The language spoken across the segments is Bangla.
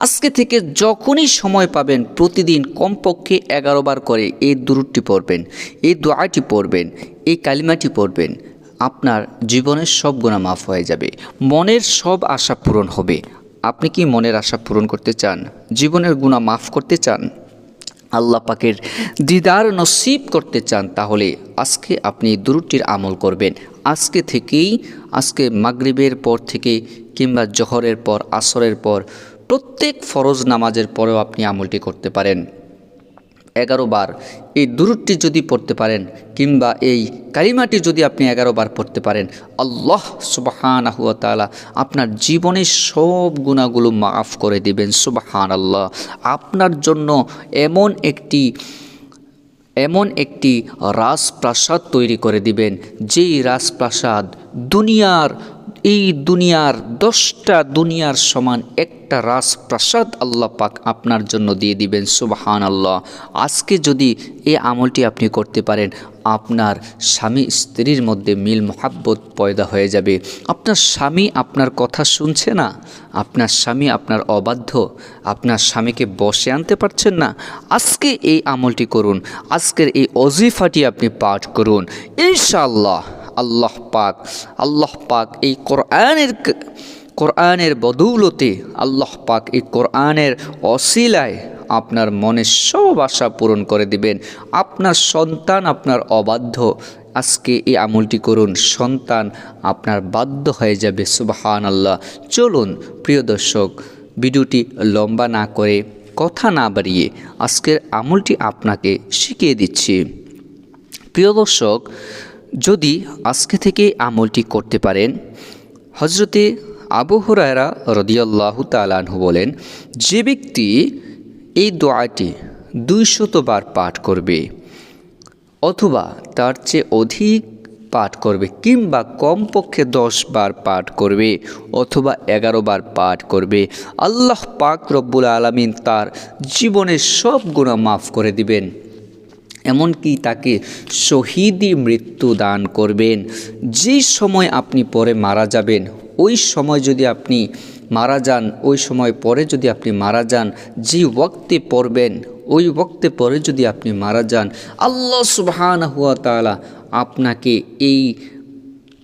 আজকে থেকে যখনই সময় পাবেন প্রতিদিন কমপক্ষে 11 বার করে এই দুরূদটি পড়বেন, এই দোয়াটি পড়বেন, এই কালিমাটি পড়বেন। আপনার জীবনের সব গুনাহ মাফ হয়ে যাবে, মনের সব আশা পূরণ হবে। আপনি কি মনের আশা পূরণ করতে চান? জীবনের গুনাহ মাফ করতে চান? আল্লাহ পাকের দিদার নসিব করতে চান? তাহলে আজকে আপনি দুরূদটির আমল করবেন। আজকে থেকেই, আজকে মাগরিবের পর থেকে কিংবা জোহরের পর, আসরের পর, প্রত্যেক ফরজ নামাজের পরেও আপনি আমলটি করতে পারেন। 11 বার এই দুরূদটি যদি পড়তে পারেন কিংবা এই কালিমাটি যদি আপনি 11 বার পড়তে পারেন, আল্লাহ সুবহানাহু ওয়া তাআলা আপনার জীবনের সব গুনাহগুলো মাফ করে দিবেন। সুবহানাল্লাহ। আপনার জন্য এমন একটি রাজপ্রাসাদ তৈরি করে দিবেন, যেই রাজপ্রাসাদ এই দুনিয়ার 10টা দুনিয়ার সমান একটা রাজপ্রাসাদ আল্লাহ পাক আপনার জন্য দিয়ে দিবেন। সুবহানাল্লাহ। আজকে যদি এই আমলটি আপনি করতে পারেন, আপনার স্বামী স্ত্রীর মধ্যে মিল মোহাব্বত পয়দা হয়ে যাবে। আপনার স্বামী আপনার কথা শুনছে না, আপনার স্বামী আপনার অবাধ্য, আপনার স্বামীকে বশে আনতে পারছেন না, আজকে এই আমলটি করুন, আজকের এই ওজিফাটি আপনি পাঠ করুন। ইনশাআল্লাহ আল্লাহ পাক এই কোরআনের বদৌলতে, আল্লাহ পাক এই কোরআনের অসিলায় আপনার মনের সব আশা পূরণ করে দিবেন। আপনার সন্তান আপনার অবাধ্য, আজকে এই আমলটি করুন, সন্তান আপনার বাধ্য হয়ে যাবে। সুবহানাল্লাহ। চলুন প্রিয় দর্শক, ভিডিওটি লম্বা না করে, কথা না বাড়িয়ে আজকের আমলটি আপনাকে শিখিয়ে দিচ্ছি। প্রিয় দর্শক, যদি আজকে থেকে আমলটি করতে পারেন, হযরতে আবু হুরায়রা রাদিয়াল্লাহু তাআলা আনহু বলেন, যে ব্যক্তি এই দোয়াটি 200 বার পাঠ করবে অথবা তার চেয়ে অধিক পাঠ করবে কিংবা কমপক্ষে 10 বার পাঠ করবে অথবা 11 বার পাঠ করবে, আল্লাহ পাক রব্বুল আলামিন তার জীবনের সব গুনাহ মাফ করে দিবেন। এমনকি তাকে শহীদি মৃত্যু দান করবেন। যে সময় আপনি পরে মারা যাবেন, ওই সময় যদি আপনি মারা যান, ওই সময় পরে যদি আপনি মারা যান, যে ওয়াক্তে পড়বেন ওই ওয়াক্তে পরে যদি আপনি মারা যান, আল্লাহ সুবহানাহু ওয়া তাআলা আপনাকে এই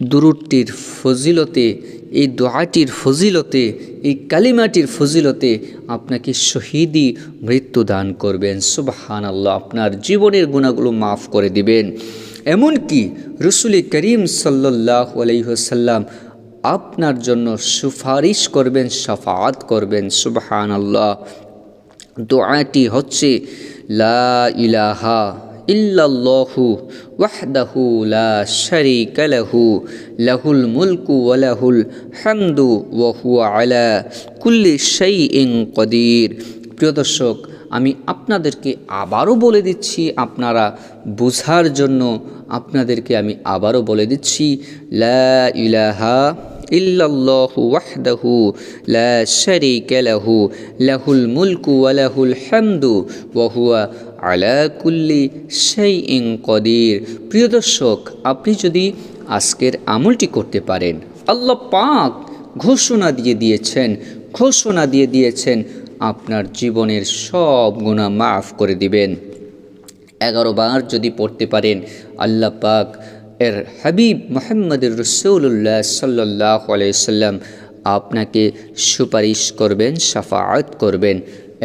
দুরূদটির ফজিলতে, এই দোয়াটির ফজিলতে, এই কালিমাটির ফজিলতে আপনাকে শহীদি মৃত্যু দান করবেন। সুবহানাল্লাহ। আপনার জীবনের গুনাহগুলো মাফ করে দিবেন। এমনকি রাসূল করিম সাল্লাল্লাহু আলাইহি ওয়াসাল্লাম আপনার জন্য সুপারিশ করবেন, শাফাআত করবেন। সুবহানাল্লাহ। দোয়াটি হচ্ছে লা ইলাহা ইল্লাল্লাহু ওয়াহদাহু লা শারীকা লাহু লাহুল মুলকু ওয়া লাহুল হামদু ওয়া হুয়া আলা কুল্লি শাইইন কদির। প্রিয় দর্শক, আমি আপনাদেরকে আবারও বলে দিচ্ছি, আপনারা বোঝার জন্য আপনাদেরকে আমি আবারও বলে দিচ্ছি, লা ইলাহা ইল্লাল্লাহু ওয়াহদাহু লা শারীকা লাহু লাহুল মুলকু ওয়া লাহুল হামদু ওয়া হুয়া আলা কুল্লি শাইইন কদির। প্রিয় দর্শক, আপনি যদি আজকের আমলটি করতে পারেন, আল্লাহ পাক ঘোষণা দিয়ে দিয়েছেন আপনার জীবনের সব গুনাহ মাফ করে দিবেন। 11 বার যদি পড়তে পারেন, আল্লাহ পাক এর হাবিব মুহাম্মদুর রাসূলুল্লাহ সাল্লাল্লাহু আলাইহি সাল্লাম আপনাকে সুপারিশ করবেন, শাফাআত করবেন।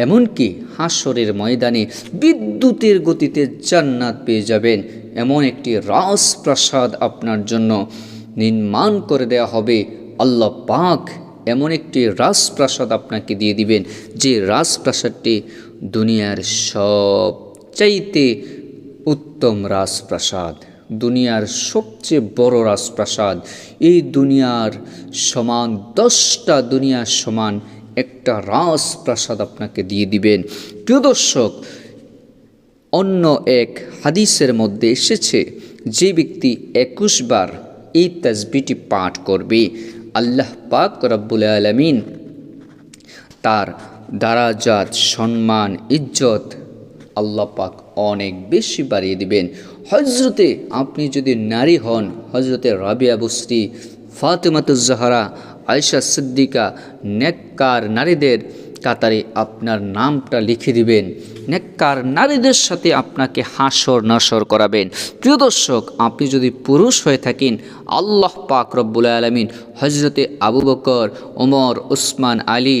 এমনকি হাশরের ময়দানে বিদ্যুতের গতিতে জান্নাত পেয়ে যাবেন। এমন একটি রাজপ্রাসাদ আপনার জন্য নির্মাণ করে দেওয়া হবে। আল্লাহ পাক এমন একটি রাজপ্রাসাদ আপনাকে দিয়ে দিবেন, যে রাজপ্রাসাদটি দুনিয়ার সবচাইতে উত্তম রাজপ্রাসাদ, দুনিয়ার সবচেয়ে বড় রাজপ্রাসাদ। এই দুনিয়ার সমান 10টা দুনিয়ার সমান একটা রাজপ্রাসাদ আপনাকে দিয়ে দিবেন। প্রিয় দর্শক, অন্য এক হাদিসের মধ্যে এসেছে, যে ব্যক্তি 21 বার এই তাসবিহটি পাঠ করবে, আল্লাহ পাক রব্বুল আলামিন তার দারাজাত, সম্মান, ইজ্জত আল্লাহ পাক অনেক বেশি বাড়িয়ে দিবেন। হজরতে, আপনি যদি নারী হন, হজরতে রাবিয়া বুসরি, ফাতেমাতুজ জাহরা, আয়েশা সিদ্দিকা, নেককার নারীদের কাতারে আপনার নামটা লিখে দিবেন। নেককার নারীদের সাথে আপনাকে হাসর নাসর করাবেন। প্রিয় দর্শক, আপনি যদি পুরুষ হয়ে থাকেন, আল্লাহ পাক রব্বুল আলামিন হজরতে আবু বকর, ওমর, উসমান, আলী,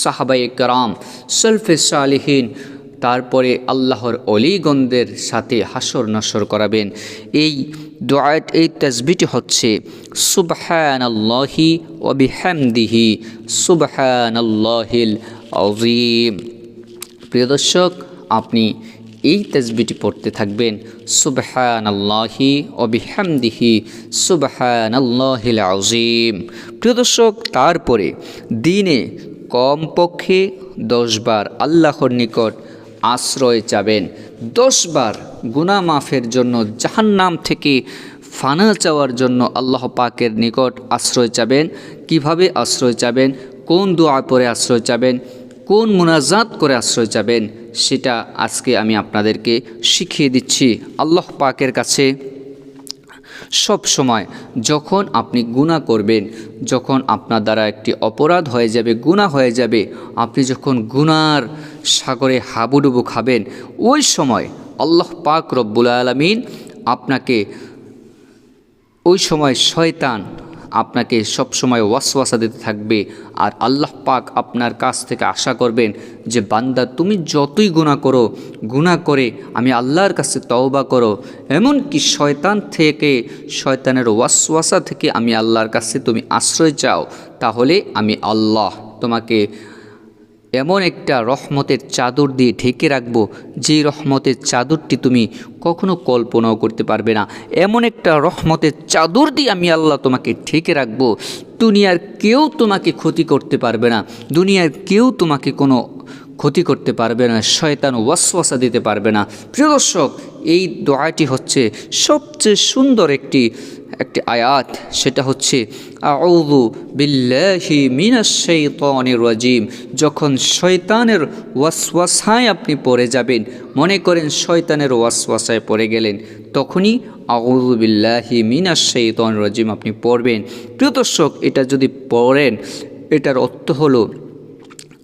সাহাবায়ে কেরাম, সলফে সালিহিন, তারপরে আল্লাহর অলিগণদের সাথে হাসর নাসর করাবেন। এই দোয়াত, এই তাসবিহটি হচ্ছে সুবহানাল্লাহি ওয়া বিহামদিহি সুবহানাল্লাহিল আযীম। প্রিয় দর্শক, আপনি এই তাসবিহটি পড়তে থাকবেন, সুবহানাল্লাহি ওয়া বিহামদিহি সুবহানাল্লাহিল আযীম। প্রিয় দর্শক, তারপরে দিনে কমপক্ষে 10 বার আল্লাহর নিকট আশ্রয় চাবেন। 10 বার গুনাহ মাফের জন্য, জাহান্নাম থেকে ফানা চাওয়ার জন্য আল্লাহ পাকের নিকট আশ্রয় চাবেন। কিভাবে আশ্রয় চাবেন, কোন দোয়া পড়ে আশ্রয় চাবেন, কোন মুনাজাত করে আশ্রয় চাবেন, সেটা আজকে আমি আপনাদেরকে শিখিয়ে দিচ্ছি। আল্লাহ পাকের কাছে সব সময় যখন আপনি গুনাহ করবেন, যখন আপনার দ্বারা একটি অপরাধ হয়ে যাবে, গুনাহ হয়ে যাবে, আপনি যখন গুনার সাগরে হাবুডুবু খাবেন, ওই সময় আল্লাহ পাক রব্বুল আলামিন আপনাকে, ওই সময় শয়তান আপনাকে সবসময় ওয়াসওয়াসা দিতে থাকবে। আর আল্লাহ পাক আপনার কাছ থেকে আশা করবেন যে বান্দা, তুমি যতই গুনাহ করো, গুনাহ করে আমি আল্লাহর কাছে তওবা করো, এমনকি শয়তান থেকে, শয়তানের ওয়াসওয়াসা থেকে আমি আল্লাহর কাছে তুমি আশ্রয় চাও, তাহলে আমি আল্লাহ তোমাকে এমন একটা রহমতের চাদর দিয়ে ঢেকে রাখবো, যেই রহমতের চাদরটি তুমি কখনো কল্পনাও করতে পারবে না। এমন একটা রহমতের চাদর দিয়ে আমি আল্লাহ তোমাকে ঢেকে রাখবো, দুনিয়ার কেউ তোমাকে ক্ষতি করতে পারবে না, দুনিয়ার কেউ তোমাকে কোনো ক্ষতি করতে পারবে না, শয়তান ওয়াসওয়াসা দিতে পারবে না। প্রিয় দর্শক, এই দোয়াটি হচ্ছে সবচেয়ে সুন্দর একটি আয়াত, সেটা হচ্ছে আউযু বিল্লাহি মিনাশ শাইতানির রাজিম। যখন শয়তানের ওয়াসওয়াসায় আপনি পড়ে যাবেন, মনে করেন শয়তানের ওয়াসওয়াসায় পড়ে গেলেন, তখনই আউযু বিল্লাহি মিনাশ শাইতানির রাজিম আপনি পড়বেন। প্রিয় দর্শক, এটা যদি পড়েন, এটার অর্থ হলো,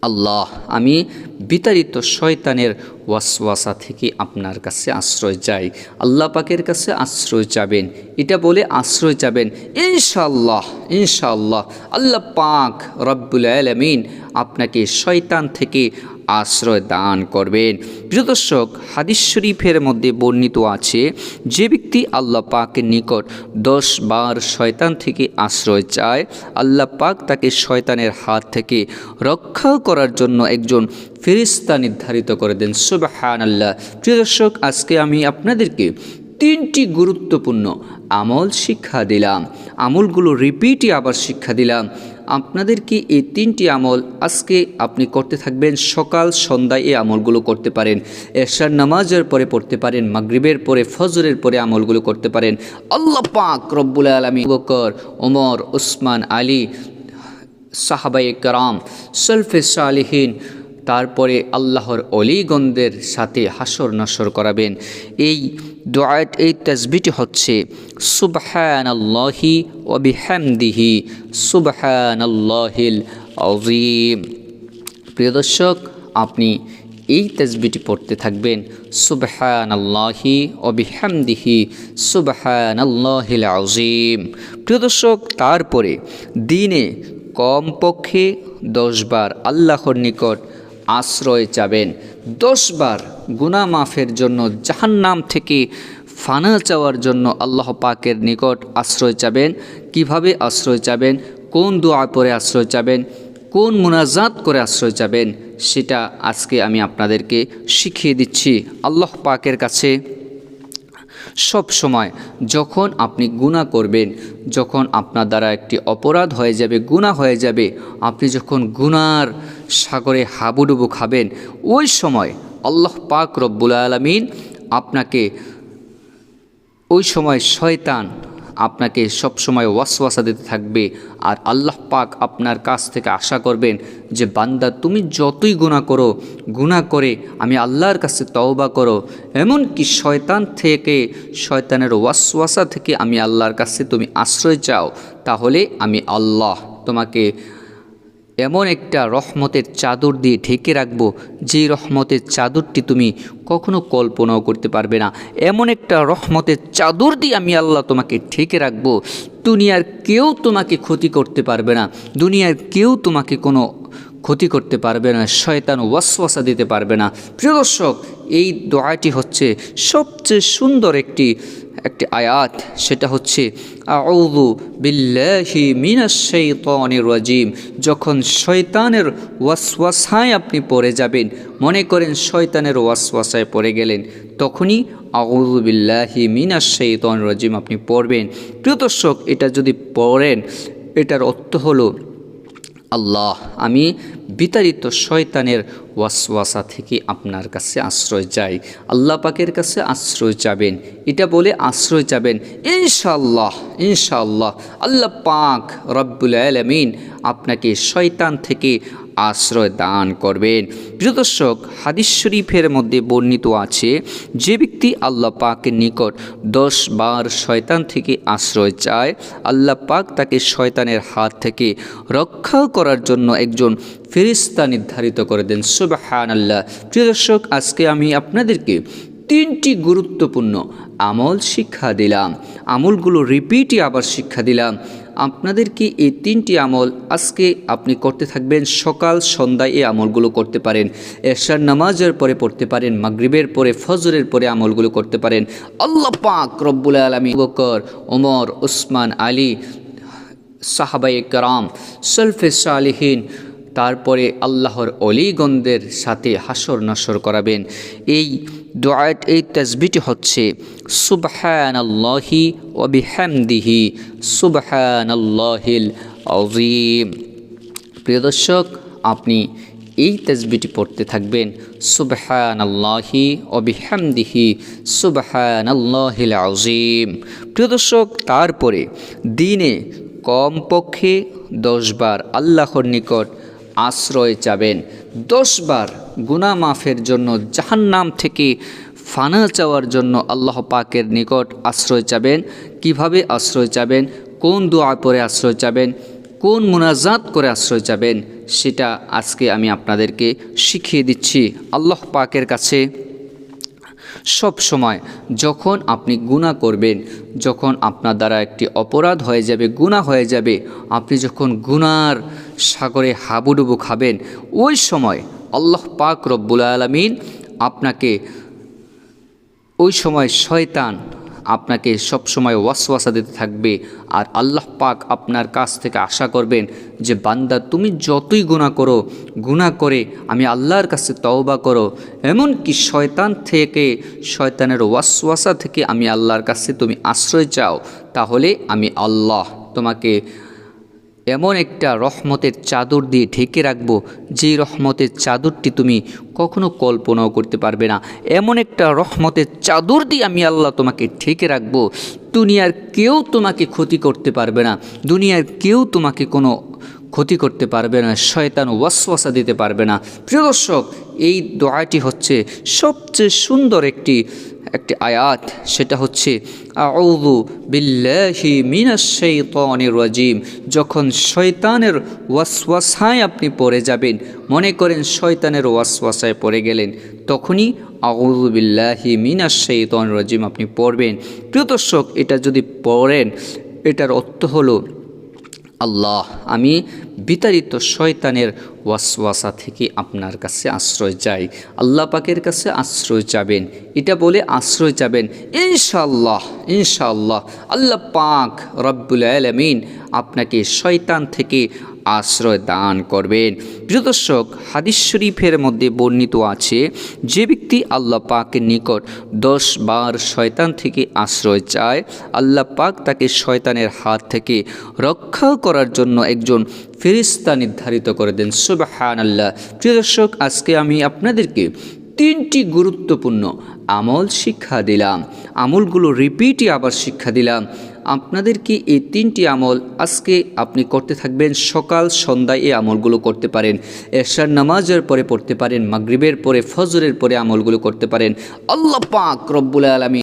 আল্লাহ, আমি বিতাড়িত শয়তানের ওয়াসওয়াসা থেকে আপনার কাছে আশ্রয় চাই। আল্লাহ পাকের কাছে আশ্রয় চাবেন, এটা বলে আশ্রয় চাবেন। ইনশাআল্লাহ, ইনশাআল্লাহ আল্লাহ পাক রব্বুল আলামিন আপনাকে শয়তান থেকে আশ্রয় দান করবেন। প্রিয় দর্শক, হাদিস শরীফের মধ্যে বর্ণিত আছে, যে ব্যক্তি আল্লাহ পাকের নিকট 10 বার শয়তান থেকে আশ্রয় চায়, আল্লাহ পাক তাকে শয়তানের হাত থেকে রক্ষা করার জন্য একজন ফেরেশতা নির্ধারিত করে দেন। সুবহানাল্লাহ। প্রিয় দর্শক, আজকে আমি আপনাদেরকে 3টি গুরুত্বপূর্ণ আমল শিক্ষা দিলাম, আমলগুলো রিপিটই আবার শিক্ষা দিলাম আপনাদেরকে। এই 3টি আমল আজকে আপনি করতে থাকবেন। সকাল সন্ধ্যায় এই আমলগুলো করতে পারেন, এশার নামাজের পরে পড়তে পারেন, মাগরিবের পরে, ফজরের পরে আমলগুলো করতে পারেন। আল্লাহ পাক রব্বুল আলামিন আবু বকর, ওমর, উসমান, আলী, সাহাবায়ে কেরাম, সলফে সালিহিন, তারপরে আল্লাহর অলিগণদের সাথে হাসর নাসর করাবেন। এই দোয়াত, এই তাসবিহটি হচ্ছে সুবহানাল্লাহি ওয়া বিহামদিহি সুবহানাল্লাহিল আযীম। প্রিয় দর্শক, আপনি এই তাসবিহটি পড়তে থাকবেন, সুবহানাল্লাহি ওয়া বিহামদিহি সুবহানাল্লাহিল আযীম। প্রিয় দর্শক, তারপরে দিনে কমপক্ষে 10 বার আল্লাহর নিকট আশ্রয় চাবেন। 10 বার গুনাহ মাফের জন্য, জাহান্নাম থেকে ফানা চাওয়ার জন্য আল্লাহ পাকের নিকট আশ্রয় চাবেন। কিভাবে আশ্রয় চাবেন, কোন দোয়া পড়ে আশ্রয় চাবেন, কোন মুনাজাত করে আশ্রয় চাবেন, সেটা আজকে আমি আপনাদেরকে শিখিয়ে দিচ্ছি। আল্লাহ পাকের কাছে সব সময় যখন আপনি গুনাহ করবেন, যখন আপনার দ্বারা একটি অপরাধ হয়ে যাবে, গুনাহ হয়ে যাবে, আপনি যখন গুনার সাগরে হাবুডুবু খাবেন, ওই সময় আল্লাহ পাক রব্বুল আলামিন আপনাকে, ওই সময় শয়তান আপনাকে সবসময় ওয়াসওয়াসা দিতে থাকবে। আর আল্লাহ পাক আপনার কাছ থেকে আশা করবেন যে বান্দা, তুমি যতই গুনাহ করো, গুনাহ করে আমি আল্লাহর কাছে তওবা করো, এমনকি শয়তান থেকে, শয়তানের ওয়াসওয়াসা থেকে আমি আল্লাহর কাছে তুমি আশ্রয় চাও, তাহলে আমি আল্লাহ তোমাকে এমন একটা রহমতের চাদর দিয়ে ঢেকে রাখবো, যেই রহমতের চাদরটি তুমি কখনো কল্পনাও করতে পারবে না। এমন একটা রহমতের চাদর দিয়ে আমি আল্লাহ তোমাকে ঢেকে রাখবো, দুনিয়ার কেউ তোমাকে ক্ষতি করতে পারবে না, দুনিয়ার কেউ তোমাকে কোনো ক্ষতি করতে পারবে না, শয়তান ওয়াসওয়াসা দিতে পারবে না। প্রিয় দর্শক, এই দোয়াটি হচ্ছে সবচেয়ে সুন্দর একটি আয়াত, সেটা হচ্ছে আউযু বিল্লাহি মিনাশ শাইতানির রাজিম। যখন শয়তানের ওয়াসওয়াসায় আপনি পড়ে যাবেন, মনে করেন শয়তানের ওয়াসওয়াসায় পড়ে গেলেন, তখনই আউযু বিল্লাহি মিনাশ শাইতানির রাজিম আপনি পড়বেন। প্রিয় দর্শক, এটা যদি পড়েন, এটার অর্থ হলো আল্লাহ, আমি বিতাড়িত শয়তানের ওয়াসওয়াসা থেকে আপনার কাছে আশ্রয় চাই। আল্লাহ পাকের কাছে আশ্রয় চাবেন, এটা বলে আশ্রয় চাবেন, ইনশাআল্লাহ ইনশাআল্লাহ আল্লাহ পাক রব্বুল আলামিন আপনাকে শয়তান থেকে আশ্রয় দান করবেন। প্রিয় দর্শক, হাদিস শরীফের মধ্যে বর্ণিত আছে, যে ব্যক্তি আল্লাহ পাকের নিকট 10 বার শয়তান থেকে আশ্রয় চায়, আল্লাহ পাক তাকে শয়তানের হাত থেকে রক্ষা করার জন্য একজন ফেরেশতা নির্ধারিত করে দেন। সুবহানাল্লাহ। প্রিয় দর্শক, আজকে আমি আপনাদেরকে 3টি গুরুত্বপূর্ণ আমল শিক্ষা দিলাম, আমলগুলো রিপিটই আবার শিক্ষা দিলাম আপনাদেরকে। এই 3টি আমল আজকে আপনি করতে থাকবেন, সকাল সন্ধ্যায় এই আমলগুলো করতে পারেন, এশার নামাজের পরে পড়তে পারেন, মাগরিবের পরে, ফজরের পরে আমলগুলো করতে পারেন। আল্লাহ পাক রব্বুল আলামিন আবু বকর, ওমর, উসমান, আলী, সাহাবায়ে কেরাম, সলফে সালেহিন, তারপরে আল্লাহর অলিগণদের সাথে হাসর নাসর করাবেন। এই দোয়াত, এই তাসবিহটি হচ্ছে সুবহানাল্লাহি ওয়া বিহামদিহি সুবহানাল্লাহিল আযীম। প্রিয় দর্শক, আপনি এই তাসবিহটি পড়তে থাকবেন, সুবহানাল্লাহি ওয়া বিহামদিহি সুবহানাল্লাহিল আযীম। প্রিয় দর্শক, তারপরে দিনে কমপক্ষে 10 বার আল্লাহর নিকট আশ্রয় চাবেন, 10 বার গুনাহ মাফের জন্য, জাহান্নাম থেকে ফানা চাওয়ার জন্য আল্লাহ পাকের নিকট আশ্রয় চাবেন। কিভাবে আশ্রয় চাবেন, কোন দোয়া পড়ে আশ্রয় চাবেন, কোন মুনাজাত করে আশ্রয় চাবেন, সেটা আজকে আমি আপনাদেরকে শিখিয়ে দিচ্ছি। আল্লাহ পাকের কাছে সব সময় যখন আপনি গুনাহ করবেন, যখন আপনার দ্বারা একটি অপরাধ হয়ে যাবে, গুনাহ হয়ে যাবে, আপনি যখন গুনার সাগরে হাবুডুবু খাবেন, ওই সময় আল্লাহ পাক রব্বুল আলামিন আপনাকে, ওই সময় শয়তান আপনাকে সবসময় ওয়াসওয়াসা দিতে থাকবে। আর আল্লাহ পাক আপনার কাছ থেকে আশা করবেন যে বান্দা, তুমি যতই গুনাহ করো, গুনাহ করে আমি আল্লাহর কাছে তওবা করো, এমনকি শয়তান থেকে, শয়তানের ওয়াসওয়াসা থেকে আমি আল্লাহর কাছে তুমি আশ্রয় চাও, তাহলে আমি আল্লাহ তোমাকে এমন একটা রহমতের চাদর দিয়ে ঢেকে রাখবো, যেই রহমতের চাদরটি তুমি কখনো কল্পনাও করতে পারবে না। এমন একটা রহমতের চাদর দিয়ে আমি আল্লাহ তোমাকে ঢেকে রাখবো, দুনিয়ার কেউ তোমাকে ক্ষতি করতে পারবে না, দুনিয়ার কেউ তোমাকে কোনো ক্ষতি করতে পারবে না, শয়তান ওয়াসওয়াসা দিতে পারবে না। প্রিয় দর্শক, এই দোয়াটি হচ্ছে সবচেয়ে সুন্দর একটি আয়াত, সেটা হচ্ছে আউযু বিল্লাহি মিনাশ শাইতানির রাজিম। যখন শয়তানের ওয়াসওয়াসায় আপনি পড়ে যাবেন, মনে করেন শয়তানের ওয়াসওয়াসায় পড়ে গেলেন, তখনই আউযু বিল্লাহি মিনাশ শাইতানির রাজিম আপনি পড়বেন। প্রিয় দর্শক, এটা যদি পড়েন, এটার অর্থ হলো আল্লাহ, আমি বিতাড়িত শয়তানের ওয়াসওয়াসা থেকে আপনার কাছে আশ্রয় চাই। আল্লাহ পাকের কাছে আশ্রয় চাবেন, এটা বলে আশ্রয় চাবেন, ইনশাআল্লাহ ইনশাআল্লাহ আল্লাহ পাক রব্বুল আলামিন আপনাকে শয়তান থেকে আশ্রয় দান করবেন। প্রিয় দর্শক, হাদিস শরীফের মধ্যে বর্ণিত আছে, যে ব্যক্তি আল্লাহ পাকের নিকট 10 বার শয়তান থেকে আশ্রয় চায়, আল্লাহ পাক তাকে শয়তানের হাত থেকে রক্ষা করার জন্য একজন ফেরেশতা নির্ধারিত করে দেন। সুবহানাল্লাহ। প্রিয় দর্শক, আজকে আমি আপনাদেরকে 3টি গুরুত্বপূর্ণ আমল শিক্ষা দিলাম, আমলগুলো রিপিটই আবার শিক্ষা দিলাম আপনাদেরকে। এই 3টি আমল আজকে আপনি করতে থাকবেন, সকাল সন্ধ্যায় এই আমলগুলো করতে পারেন, এশার নামাজের পরে পড়তে পারেন, মাগরিবের পরে, ফজরের পরে আমলগুলো করতে পারেন। আল্লাহ পাক রব্বুল আলামিন